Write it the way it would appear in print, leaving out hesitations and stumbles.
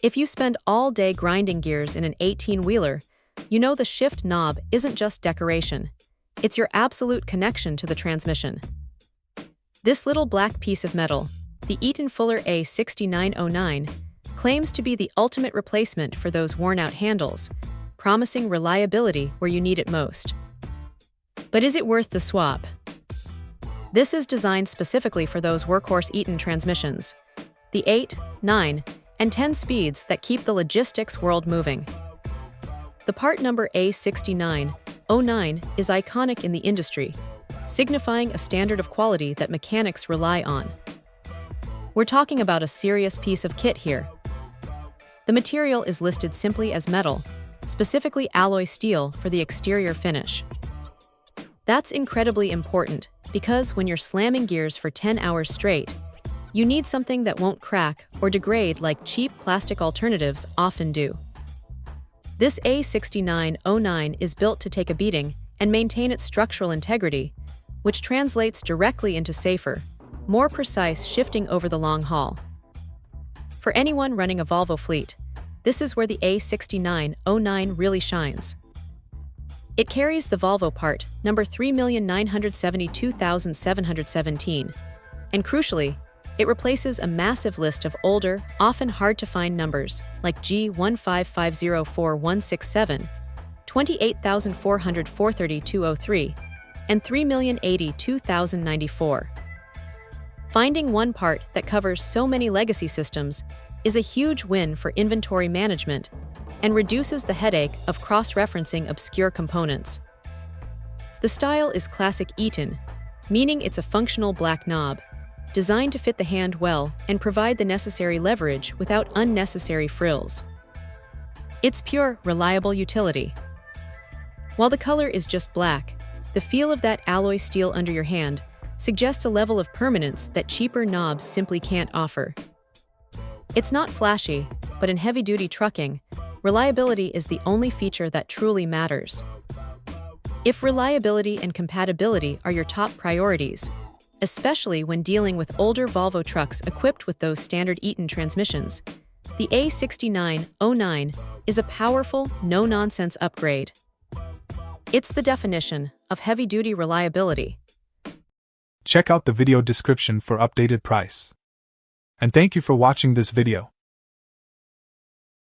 If you spend all day grinding gears in an 18-wheeler, you know the shift knob isn't just decoration. It's your absolute connection to the transmission. This little black piece of metal, the Eaton Fuller A6909, claims to be the ultimate replacement for those worn-out handles, promising reliability where you need it most. But is it worth the swap? This is designed specifically for those workhorse Eaton transmissions, the 8, 9, and 10 speeds that keep the logistics world moving. The part number A6909 is iconic in the industry, signifying a standard of quality that mechanics rely on. We're talking about a serious piece of kit here. The material is listed simply as metal, specifically alloy steel for the exterior finish. That's incredibly important because when you're slamming gears for 10 hours straight, you need something that won't crack or degrade like cheap plastic alternatives often do. This A6909 is built to take a beating and maintain its structural integrity, which translates directly into safer, more precise shifting over the long haul. For anyone running a Volvo fleet, this is where the A6909 really shines. It carries the Volvo part number 3,972,717, and crucially, it replaces a massive list of older, often hard-to-find numbers like G1550467, 28,400-43203, and 3,082,094. Finding one part that covers so many legacy systems is a huge win for inventory management and reduces the headache of cross-referencing obscure components. The style is classic Eaton, meaning it's a functional black knob, designed to fit the hand well and provide the necessary leverage without unnecessary frills. It's pure, reliable utility. While the color is just black, the feel of that alloy steel under your hand suggests a level of permanence that cheaper knobs simply can't offer. It's not flashy, but in heavy-duty trucking, reliability is the only feature that truly matters. If reliability and compatibility are your top priorities, especially when dealing with older Volvo trucks equipped with those standard Eaton transmissions, the A6909 is a powerful, no-nonsense upgrade. It's the definition of heavy-duty reliability. Check out the video description for updated price. And thank you for watching this video.